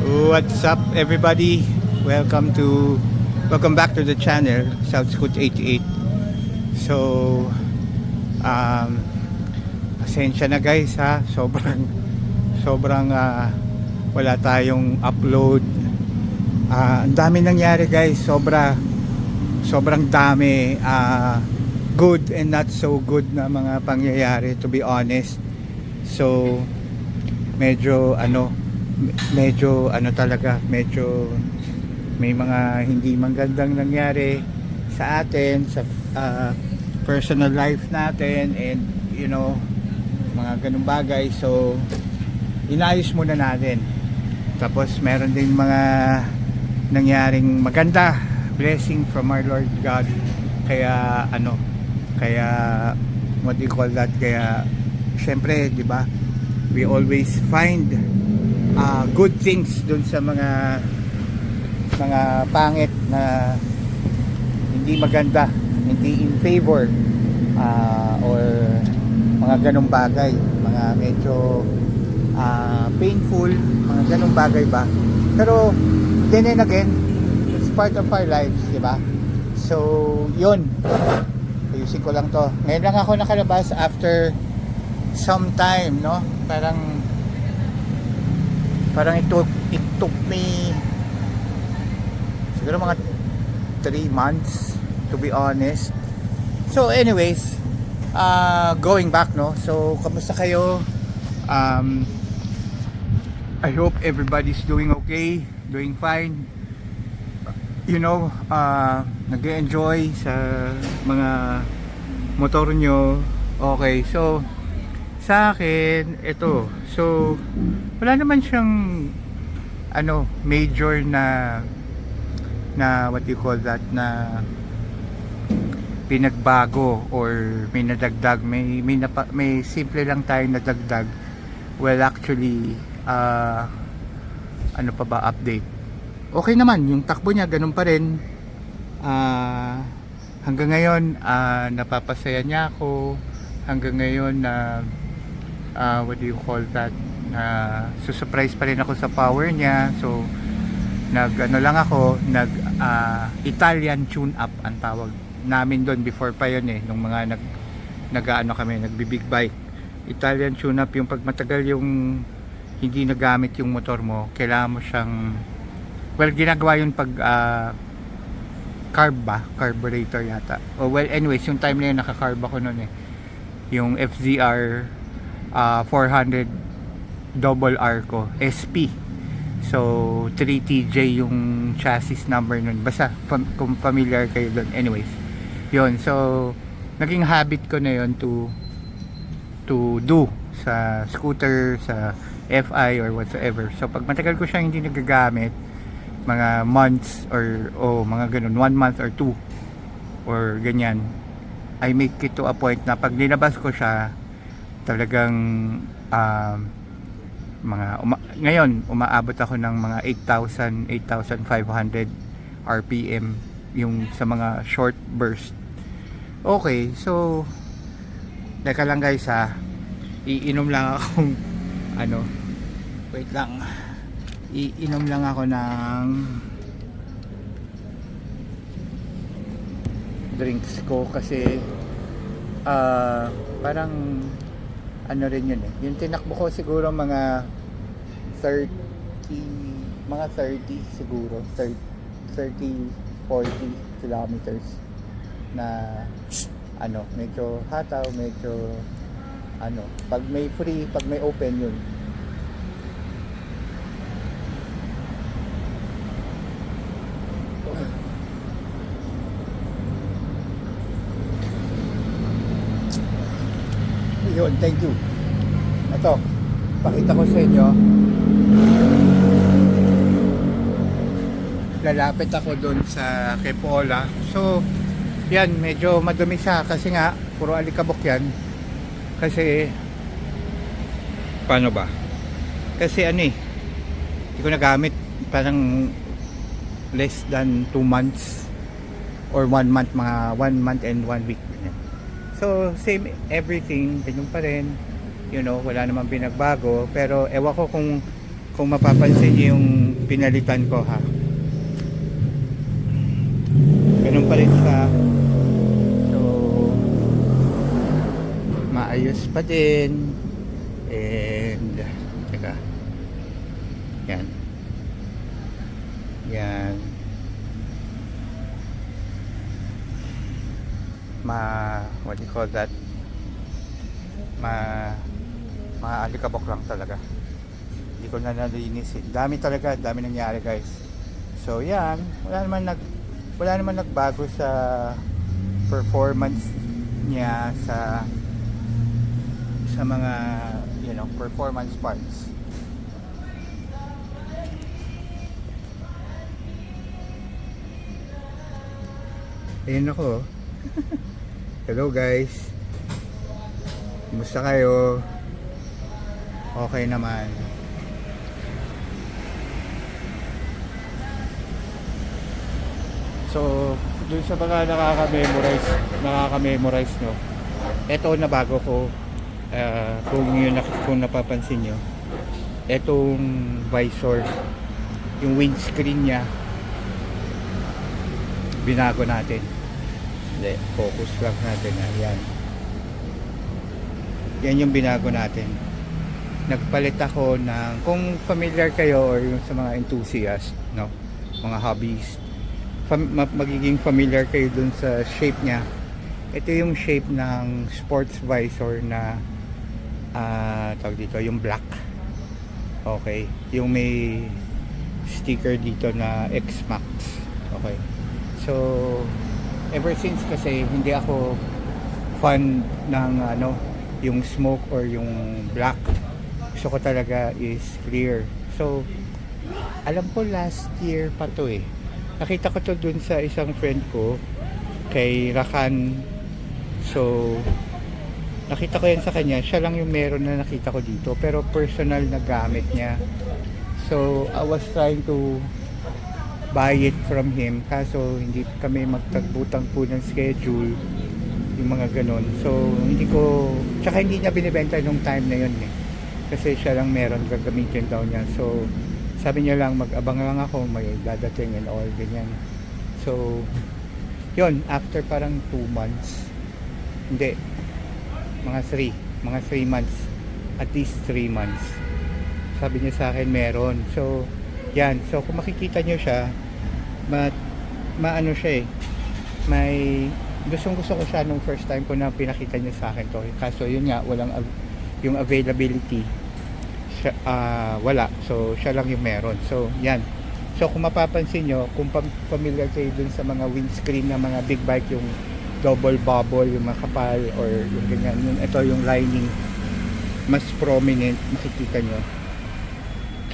What's up everybody? Welcome back to the channel, South Scoot 88. So pasensya na guys ha. Sobrang wala tayong upload. Ang dami nangyari guys, sobrang dami good and not so good na mga pangyayari, to be honest. So medyo talaga, medyo may mga hindi magandang nangyari sa atin, sa personal life natin, and mga ganung bagay. So inayos muna natin. Tapos meron din mga nangyaring maganda, blessing from our Lord God. Kaya what do you call that, kaya syempre, di ba, we always find good things dun sa mga pangit na hindi maganda, hindi in favor, or mga ganong bagay, mga medyo painful, mga ganong bagay ba. Pero then and again, it's part of our lives, di ba? So yun, ayusin ko lang to. Ngayon lang ako nakalabas after some time, no? Parang it took me siguro mga 3 months, to be honest. So anyways, going back, no? So kamusta kayo? I hope everybody's doing okay, doing fine. Nag-enjoy sa mga motor nyo. Okay, so sa akin, ito. So, wala naman siyang major na what you call that, na pinagbago or may nadagdag, may simple lang tayong nadagdag. Well, actually, ano pa ba update? Okay naman, yung takbo niya ganun pa rin. Hanggang ngayon, napapasaya niya ako. Hanggang ngayon na what do you call that, susurprise pa rin ako sa power niya. So nag Italian tune up ang tawag namin doon. Before pa yun nung mga nagbibig bike. Italian tune up yung pag matagal yung hindi nagamit yung motor mo, kailangan mo siyang, well, ginagawa yun pag carburetor yata. Well, anyways, yung time na yun naka-carb ako noon yung FZR 400 double R ko, SP. So 3TJ yung chassis number nun. Basta kung familiar kayo doon. Anyways, yun. So naging habit ko na yun to do sa scooter, sa FI or whatsoever. So pag matagal ko siya hindi nagagamit, mga months or mga ganun, 1 month or 2 or ganyan, I make it to a point na pag linabas ko siya, talagang ngayon umaabot ako ng mga 8,500 RPM yung sa mga short burst. Okay, so teka lang guys iinom lang akong wait lang, iinom lang ako ng drinks ko kasi parang rin yun yung tinakbo ko siguro mga 30 siguro, 30-40 kilometers na medyo hataw, medyo pag may free, pag may open yun. Yun, thank you. Ito, pakita ko sa inyo. Lalapit ako doon sa Kepola. So, yan, medyo madumi siya kasi nga, puro alikabok yan. Kasi, paano ba? Kasi hindi ko nagamit, parang less than 2 months or 1 month, mga 1 month and 1 week. So same everything, ganun pa rin, wala namang pinagbago. Pero ewan ko kung kung mapapansin niyo yung pinalitan ko ha, ganun pa rin siya. So maayos pa din. And teka, yan yan, what do you call that, maalikabok lang talaga. Hindi ko na nalinis eh. Dami talaga, dami nangyari guys. So yan, wala naman nagbago sa performance niya sa mga performance parts. Ayun ako. Hello guys, kumusta kayo? Okay naman. So dun sa mga nakaka-memorize no, eto na bago ko. Kung napapansin nyo, etong visor, yung windscreen nya, binago natin. Hindi, focus lang natin. Yan yung binago natin. Nagpalit ako ng, kung familiar kayo or yung sa mga enthusiast, no, mga hobbies, magiging familiar kayo dun sa shape nya. Ito yung shape ng sports visor na tawag dito, yung black. Okay, yung may sticker dito na X-Max. Okay, so ever since kasi hindi ako fan ng yung smoke or yung black. Gusto ko talaga is clear. So alam ko last year pa to eh, nakita ko to dun sa isang friend ko kay Rakan. So nakita ko yan sa kanya, siya lang yung meron na nakita ko dito, pero personal na gamit niya. So I was trying to buy it from him, kaso hindi kami magtagbo-tagbo ng schedule, yung mga ganon. So tsaka hindi niya binibenta nung time na yun eh, kasi siya lang meron, gagamitin daw niya. So sabi niya lang, mag-abang lang ako, may dadating and all ganyan. So yun, after parang 2 months, hindi, mga 3 months, at least 3 months, sabi niya sa akin meron. So yan, so kung makikita niyo siya, maano siya eh, may gusto ko siya nung first time ko na pinakita niya sa akin to. Kaso yun nga, walang yung availability siya, wala. So siya lang yung meron. So yan, so kung mapapansin nyo, kung familiar kayo dun sa mga windscreen ng mga big bike, yung double bubble, yung makapal or yung ganyan, ito yung lining mas prominent, makikita nyo.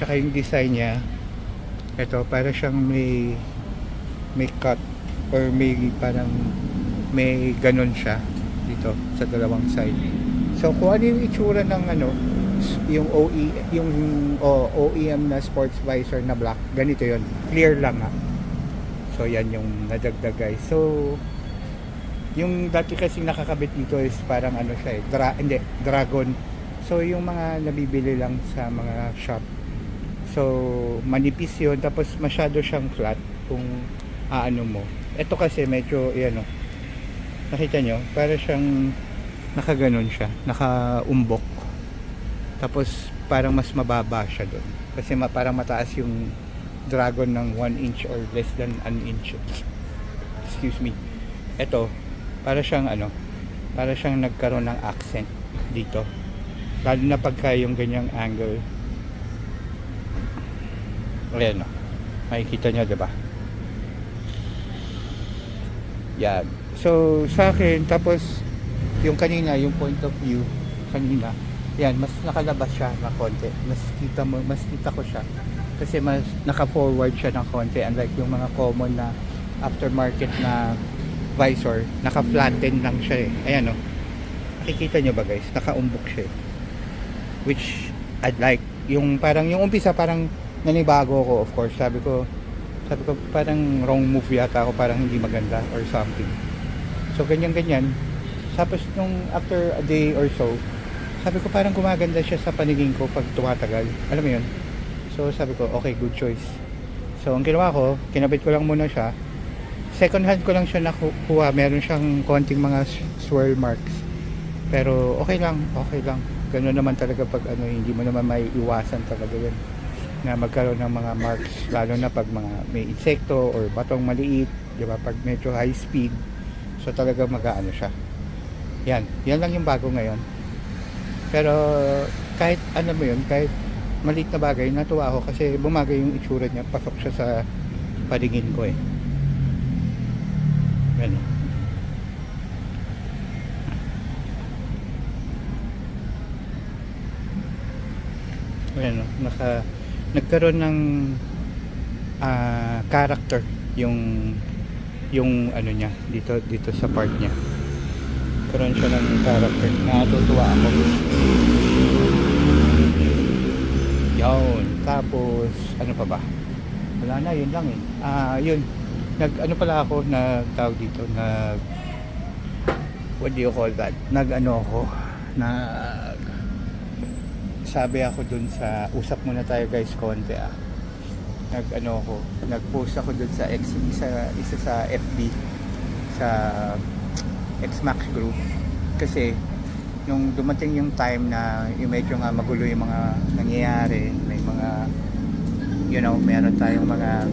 Tsaka yung design nya, ito para siyang may cut or parang may ganon siya dito sa dalawang side. So kung ano yung itsura ng yung OEM na sports visor na black, ganito yon, clear lang ha. So yan yung nadagdag guys. So yung dati kasi nakakabit dito is parang siya eh, Dragon. So yung mga nabibili lang sa mga shop, so manipis yun, tapos masyado siyang flat kung mo. Ito kasi medyo nakita nyo, para siyang nakaganon siya, nakaumbok, tapos parang mas mababa siya doon kasi parang mataas yung Dragon ng 1 inch or less than an inch. Excuse me. Ito para siyang para siyang nagkaroon ng accent dito, lalo na pagka yung ganyang angle. Ayan, makikita nyo diba? Yan. So sa akin, tapos yung kanina, yung point of view kanina, yan, mas nakalabas siya na konti, mas kita ko siya kasi mas naka-forward siya ng konti, unlike yung mga common na aftermarket na visor, naka-flatten lang siya eh. Ayan nakikita nyo ba guys, nakaumbok siya eh. Which I'd like, yung parang yung umpisa parang nanibago ko, of course. Sabi ko parang wrong move yata ako, parang hindi maganda or something. So ganyan. Tapos nung after a day or so, sabi ko parang gumaganda siya sa paningin ko pag tumatagal. Alam mo yun? So sabi ko, okay, good choice. So ang ginawa ko, kinabit ko lang muna siya. Second hand ko lang siya nakuha. Meron siyang konting mga swirl marks. Pero okay lang, okay lang. Ganoon naman talaga pag ano, hindi mo naman may iwasan talaga yun na magkaroon ng mga marks, lalo na pag mga may insekto or batong maliit, di ba? Pag medyo high speed, so talaga mag-aano siya. Yan lang yung bago ngayon. Pero kahit ano mo yun, kahit maliit na bagay, natuwa ako kasi bumagay yung itsura niya, pasok siya sa paningin ko eh. Yan. Ayan, nagkaroon ng character yung ano niya dito sa part niya. Nagkaroon siya ng character. Natutuwa ako. Yun. Tapos ano pa ba? Wala na, yun lang eh. Yun. Ano pala ako, tawag dito, what do you call that? Sabi ako dun sa, usap muna tayo guys konti nag-post ako dun sa isa sa FB sa Xmax group kasi nung dumating yung time na yung medyo nga magulo yung mga nangyayari, may mga meron tayong mga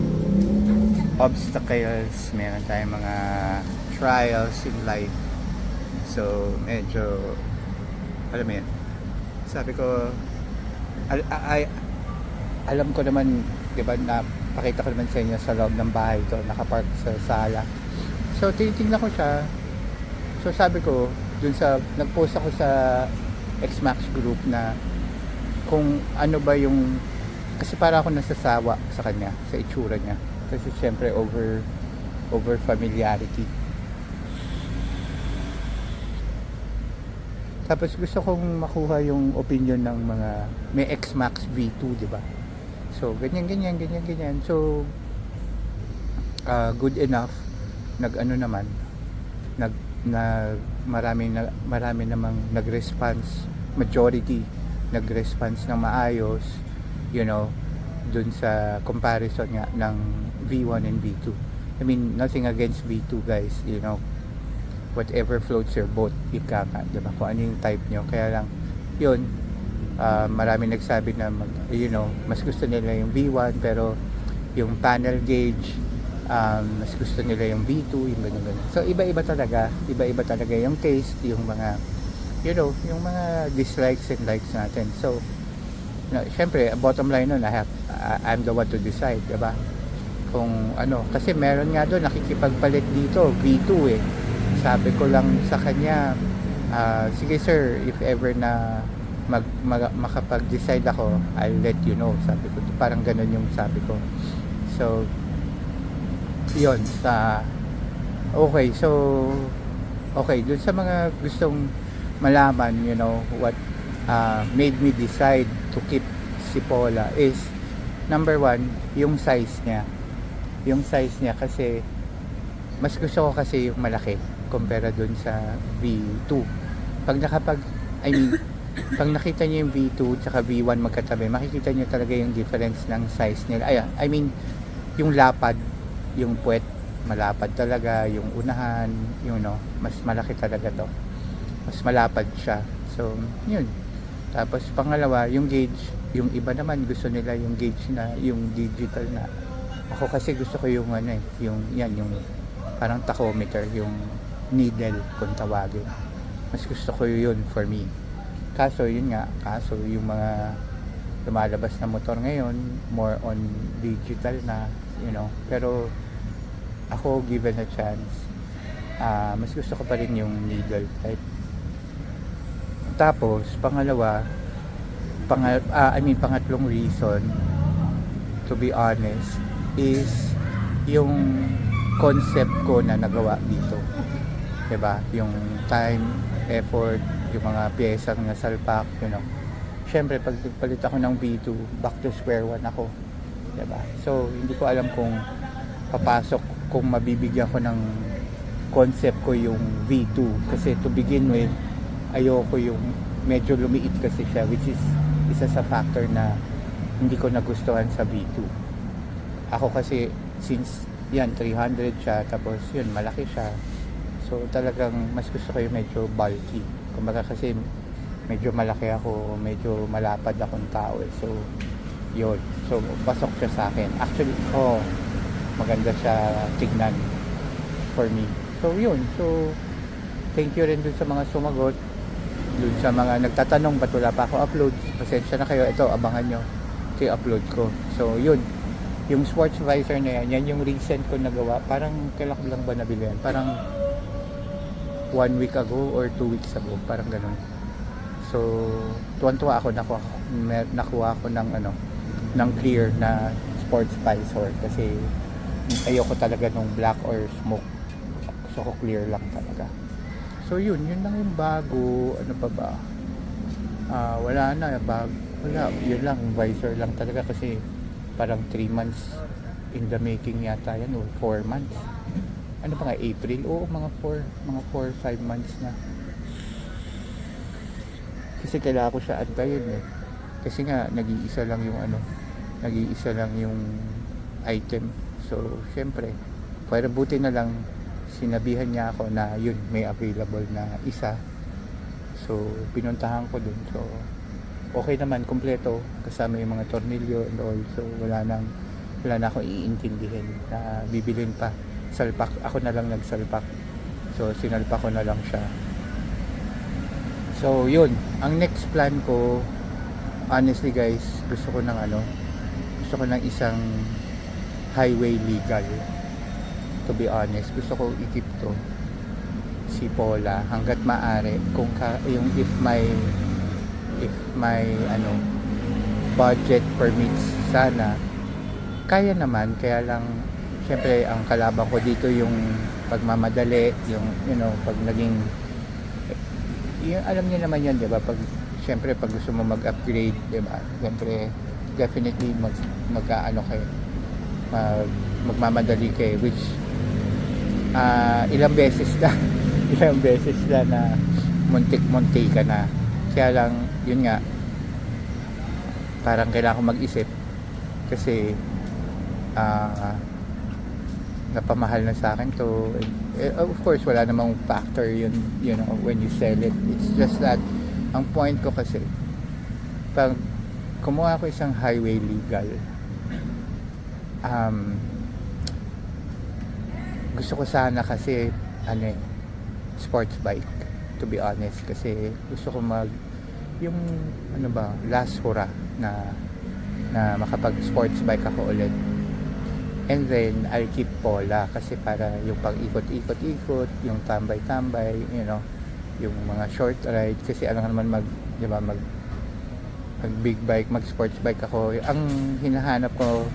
obstacles, meron tayong mga trials in life, so medyo alam mo yun, sabi ko alam ko naman, di ba, na pakita ko naman sa inyo sa loob ng bahay to, nakapark sa sala. So tinitingnan ko siya. So sabi ko, nagpost ako sa Xmax group na kung ano ba yung, kasi para ako nasasawa sa kanya, sa itsura niya. Kasi syempre over familiarity. Tapos gusto kong makuha yung opinion ng mga may Xmax V2, di ba? So ganyan. So good enough. Marami namang nag-response, majority nag-response ng maayos, dun sa comparison nga ng V1 and V2. I mean, nothing against V2 guys, whatever floats your boat, ika nga, diba? Kung ano yung type nyo. Kaya lang, yun, marami nagsabi na mas gusto nila yung V1, pero yung panel gauge, mas gusto nila yung V2, yung ganun. So iba-iba talaga yung taste, yung mga yung mga dislikes and likes natin. So syempre, bottom line nun, I'm the one to decide, diba? Kung kasi meron nga doon nakikipagpalit dito V2 eh. Sabi ko lang sa kanya, sige sir, if ever na makapag-decide ako, I'll let you know. Sabi ko, parang ganun yung sabi ko. So yun, okay, dun sa mga gustong malaman, what made me decide to keep si Paula is, number one, yung size niya kasi mas gusto ko kasi yung malaki kumpara dun sa V2. Pag nakita niyo yung V2 tsaka V1 magkatabi, makikita niyo talaga yung difference ng size nila. I mean, yung lapad, yung puwet, malapad talaga, yung unahan, mas malaki talaga to. Mas malapad siya. So, yun. Tapos pangalawa, yung gauge, yung iba naman gusto nila yung gauge na, yung digital na. Ako kasi gusto ko yung yung parang tachometer, yung needle kung tawagin. Mas gusto ko yun for me. Kaso yung mga lumalabas na motor ngayon, more on digital na, pero ako, given a chance, mas gusto ko pa rin yung needle type. Tapos pangatlong reason, to be honest, is yung concept ko na nagawa dito, diba? Yung time, effort, yung mga pyesa na salpak, syempre pag nagpalit ako ng V2, back to square one ako, diba? So hindi ko alam kung kung mabibigyan ko ng concept ko yung V2, kasi to begin with, ayoko yung medyo lumiit kasi siya, which is isa sa factor na hindi ko nagustuhan sa V2. Ako kasi, since yan, 300 siya, tapos yun, malaki siya. So, talagang mas gusto ko yung medyo bulky. Kumbaga kasi, medyo malaki ako, medyo malapad akong tao eh. So, yun. So, pasok siya sa akin. Actually, maganda siya tignan for me. So, yun. So, thank you rin dun sa mga sumagot. Dun sa mga nagtatanong, ba't wala pa ako upload? Pasensya na kayo. Ito, abangan nyo. Ito yung upload ko. So, yun. Yung sports visor na yan, yan yung recent ko nagawa. Parang kailan ko lang ba nabili yan? Parang 1 week ago or 2 weeks ago. Parang ganun. So, tuwan-tuwa ako. Nakuha ako ng clear na sports visor. Kasi ayoko talaga nung black or smoke. Gusto ko clear lang talaga. So, yun lang yung bago. Ano pa ba? Wala na. Wala. Yun lang. Visor lang talaga kasi parang 3 months in the making yata yan o 4 months. Ano pa nga, April? Oo, mga 4-5 months na. Kasi kailangan ko siya antayin eh. Kasi nga, nag-iisa lang yung item. So, syempre, para buti na lang sinabihan niya ako na yun, may available na isa. So, pinuntahan ko dun. So, okay naman, kompleto, kasama yung mga tornilyo and all. So, wala na akong iintindihin na bibilin pa. Salpak, ako na lang nagsalpak. So, sinalpak ko na lang siya. So, yun. Ang next plan ko, honestly guys, gusto ko ng isang highway legal. To be honest, gusto ko i-keep to si Paula hanggat maaari if my budget permits, sana kaya naman. Kaya lang syempre ang kalaban ko dito yung pagmamadali, yung pag naging alam niyo naman yan, 'di ba? Pag gusto mo mag-upgrade, 'di ba? Syempre definitely magmamadali kayo, which ilang beses na muntik-munti ka na. Kaya lang, yun nga, parang kailangan ko mag-isip kasi napamahal na sa akin to. Of course, wala namang factor yun, when you sell it. It's just that, ang point ko kasi, pag kumuha ko isang highway legal, gusto ko sana kasi, sports bike, to be honest. Kasi gusto ko yung last hurrah na makapag sports bike ako ulit. And then I'll keep Paula kasi para yung pang ikot-ikot, yung tambay-tambay, yung mga short ride, kasi alam naman mag big bike, mag sports bike ako. Ang hinahanap ko,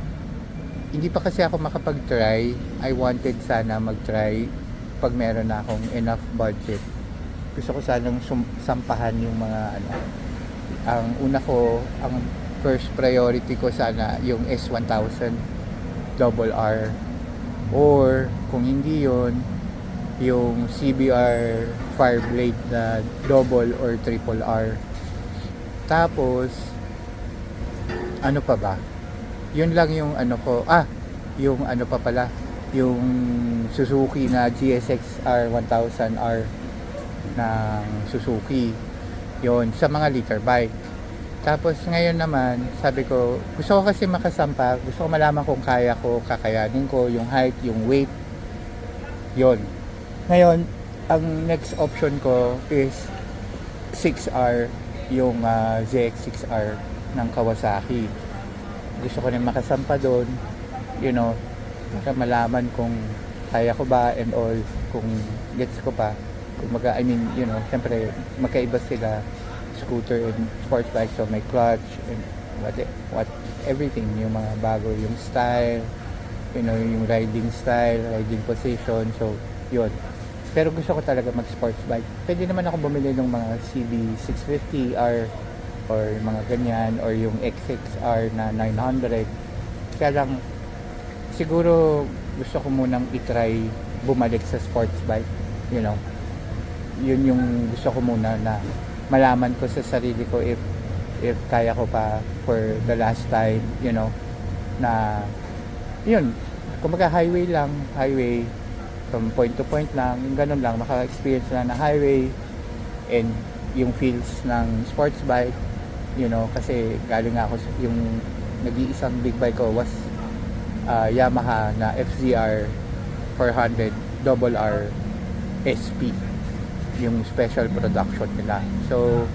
hindi pa kasi ako makapag-try. I wanted sana mag-try pag meron na akong enough budget. Gusto ko sanang sampahan yung mga ang first priority ko sana yung S1000 double R, or kung hindi yon, yung CBR Fireblade na double or triple R. Tapos ano pa ba, yun lang yung yung Suzuki na GSX R 1000R ng Suzuki, yon sa mga liter bike. Tapos ngayon naman, sabi ko, gusto ko kasi makasampa, gusto ko malaman kung kakayanin ko, yung height, yung weight, yon. Ngayon, ang next option ko is 6R, yung ZX6R ng Kawasaki. Gusto ko rin makasampa doon, para malaman kung kaya ko ba and all, kung gets ko pa. Siyempre, magkaiba sila, scooter and sports bike. So may clutch and what everything, yung mga bago, yung style, yung riding style, riding position. So yun, pero gusto ko talaga mag sports bike. Pwede naman ako bumili ng mga CB650R or mga ganyan, or yung XXR na 900. Kaya lang siguro gusto ko munang i-try bumalik sa sports bike. Yun yung gusto ko muna, na malaman ko sa sarili ko if if kaya ko pa for the last time, na yun, kumbaga highway from point to point lang, yung ganun lang, maka-experience lang na highway and yung feels ng sports bike, kasi galing nga ako yung nag-iisang big bike ko was Yamaha na FZR 400 RR SP, yung special production nila. So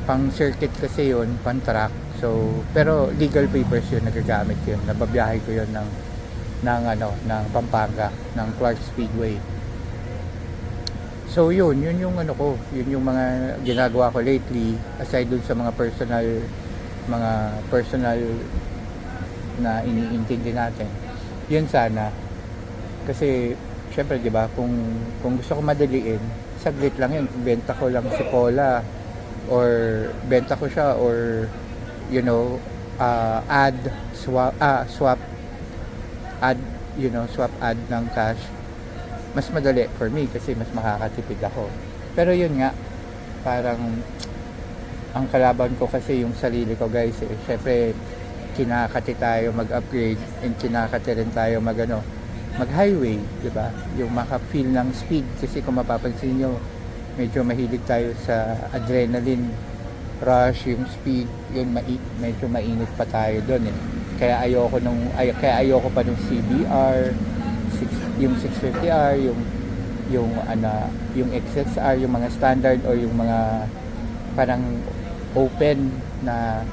pang circuit kasi yun, pang track. So pero legal papers yun, nagagamit yun, nababiyahe ko yun ng Pampanga, ng Clark Speedway. So yun yung yun yung mga ginagawa ko lately, aside dun sa mga personal na iniintindi natin. Yun sana, kasi syempre 'di ba, kung gusto ko madaliin, saglit lang yun, benta ko lang si Paula or benta ko siya, or swap add ng cash, mas madali for me kasi mas makakatipid ako. Pero yun nga, parang ang kalaban ko kasi yung sarili ko, guys. Syempre kinakati tayo mag-upgrade and kinakati rin tayo mag-highway, di ba? Yung maka-feel ng speed, kasi kung mapapansin nyo, medyo mahilig tayo sa adrenaline rush, yung speed, yun medyo mainit pa tayo doon eh. Kaya ayoko pa nung CBR, yung 650R, yung XSR, yung mga standard or yung mga parang open na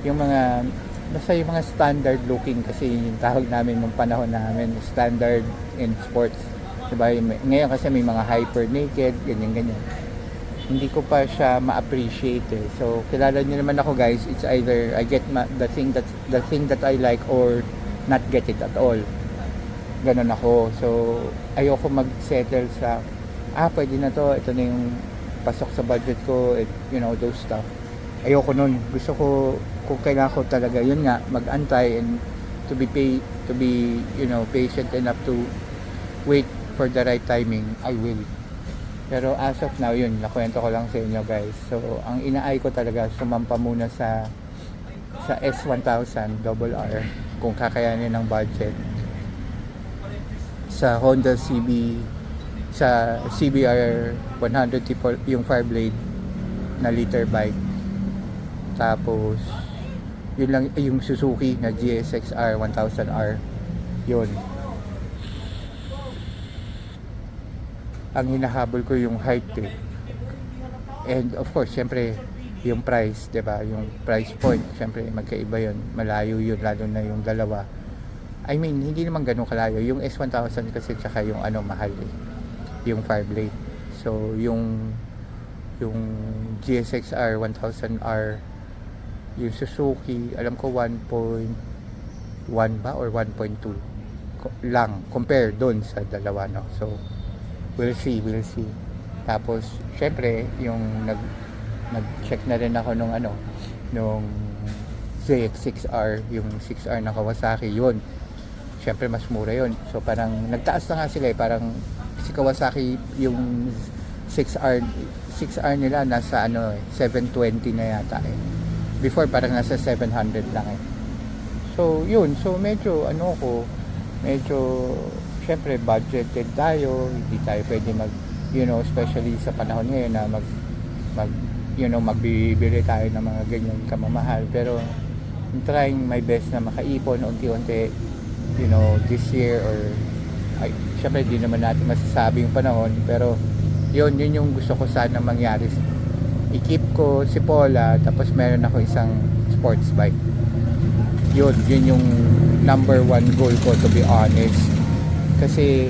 yung mga basta yung mga standard looking, kasi yung tawag namin nung panahon namin, standard in sports, diba? Ngayon kasi may mga hyper naked, ganyan. Hindi ko pa siya ma-appreciate eh. So kilala niyo naman ako, guys. It's either I get the thing that I like or not get it at all. Ganun ako. So ayoko mag-settle sa pwede na to, ito na yung pasok sa budget ko, those stuff. Ayoko nun. Gusto ko, kung kailangan ko talaga, yun nga, mag-antay and to be patient enough to wait for the right timing, I will. Pero as of now, yun, nakwento ko lang sa inyo, guys. So ang inaay ko talaga, sumampa muna sa S1000 RR kung kakayanin ng budget, sa Honda sa CBR 100 yung 5 blade na liter bike. Tapos yun lang, yung Suzuki na GSX-R 1000R, yun. Ang hinahabol ko yung height eh. And of course, syempre yung price, 'di ba? Yung price point, syempre magkaiba yun. Malayo yun, lalo na yung dalawa. I mean, hindi naman ganun kalayo. Yung S1000 kasi tsaka yung mahal eh. Yung 5 blade. So yung GSX-R 1000R, yung Suzuki, alam ko 1.1 ba or 1.2 lang compare doon sa dalawa, no? So we'll see. Tapos syempre yung nag-check na rin ako nung ZX6R, yung 6R na Kawasaki, yun syempre mas mura yun. So parang nagtaas na nga sila eh. Parang si Kawasaki yung 6R nila nasa 720 na yata eh. Before parang nasa 700 lang eh. So yun, so medyo syempre budgeted tayo, hindi tayo pwede especially sa panahon ngayon na magbibili tayo ng mga ganyan kamamahal. Pero I'm trying my best na makaipon unti-unti, this year, or syempre di naman natin masasabi yung panahon, pero yun yung gusto ko sana mangyari. I-keep ko si Paula, tapos meron ako isang sports bike. Yun yung number one goal ko, to be honest. Kasi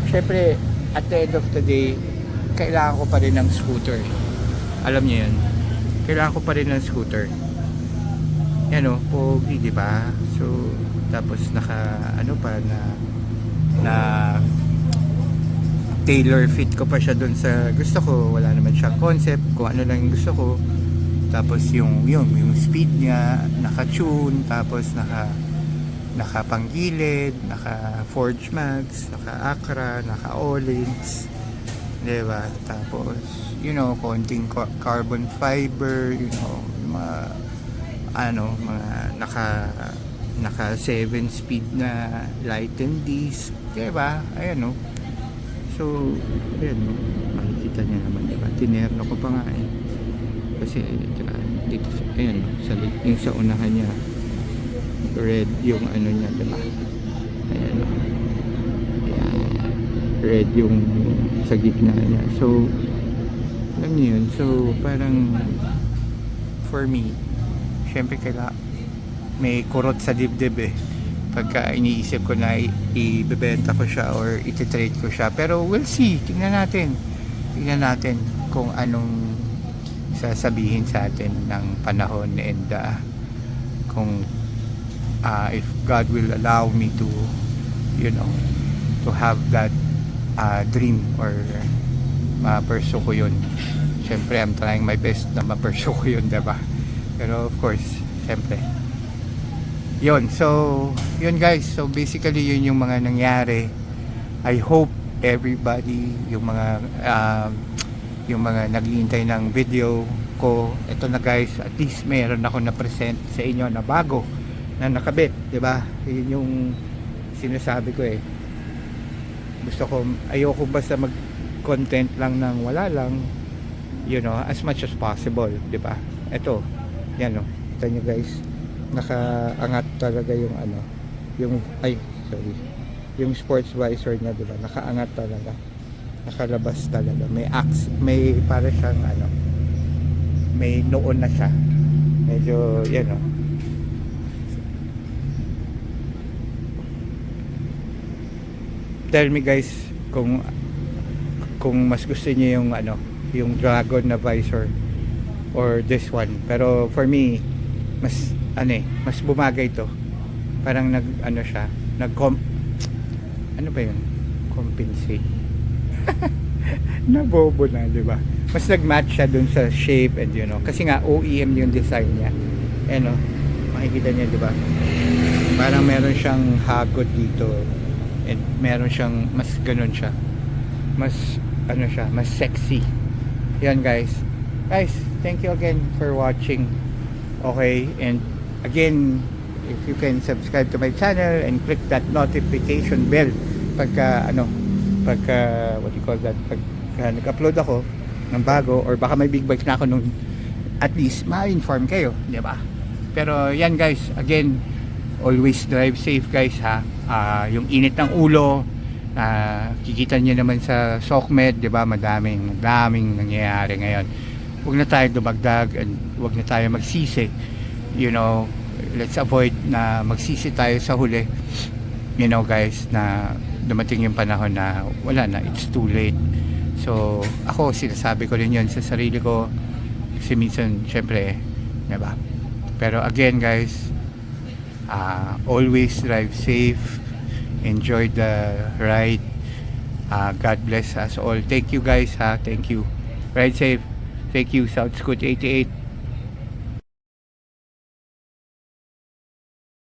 syempre at the end of the day, kailangan ko pa rin ng scooter. Alam niyo yun, kailangan ko pa rin ng scooter. Pogi, di ba? So tapos naka tailor fit ko pa siya dun sa gusto ko. Wala naman siyang concept, kung ano lang yung gusto ko. Tapos yung speed niya naka-tune, tapos naka panggilid, naka Forge Max, naka Acra, naka Olins, diba? Tapos konting carbon fiber, mga mga naka 7 speed na light and disc, diba? Ayan, no? So, ayan, no? Makikita niya naman, diba? Tinerno ko pa nga eh. Kasi, dito, ayan, no? Yung sa unahan niya, red yung niya, diba? Ayan, no? Ayan. Red yung sa gitna niya. So, alam niyo yun. So, parang, for me, syempre may kurot sa dibdib eh pagka iniisip ko na ibebenta ko siya or ititrade ko siya, pero we'll see, tingnan natin kung anong sasabihin sa atin ng panahon, and kung if God will allow me to to have that dream or ma-pursue ko yun. Syempre I'm trying my best na ma-pursue ko yun, diba? Pero of course, syempre yun. So yun guys, so basically yun yung mga nangyari. I hope everybody, yung mga naghihintay ng video ko, ito na guys, at least meron ako na present sa inyo na bago na nakabit, diba? Yun yung sinasabi ko eh. Ayoko basta mag content lang ng wala lang, as much as possible, diba? Ito, yan o, kita nyo guys, nakaangat talaga yung yung sports visor niya, diba? Nakaangat talaga, nakalabas talaga, may para siyang may noon na siya, medyo yan o. Tell me guys kung mas gusto niyo yung dragon na visor or this one. Pero for me, mas bumagay to. Parang siya, compensate. Nabobo na, di ba? Mas nag-match siya dun sa shape and kasi nga OEM yung design niya. Makikita niya, di ba? Parang meron siyang hagod dito and meron siyang mas ganun siya. Mas mas sexy. Yan guys, thank you again for watching. Okay, and again, if you can subscribe to my channel and click that notification bell pagka what you call that, pagka nag-upload ako ng bago, or baka may big bikes na ako nung, at least ma-inform kayo, di ba? Pero yan guys, again, always drive safe guys ha. Yung init ng ulo, kikita niyo naman sa SOCMED, di ba? Madaming nangyayari ngayon. Huwag na tayo dumagdag and huwag na tayo magsisi. Let's avoid na magsisi tayo sa huli. Guys, na dumating yung panahon na wala na, it's too late. So ako, sinasabi ko rin yun sa sarili ko kasi minsan syempre, diba? Pero again guys, always drive safe, enjoy the ride. God bless us all. Thank you guys ha, thank you. Ride safe. Thank you, South Scoot 88.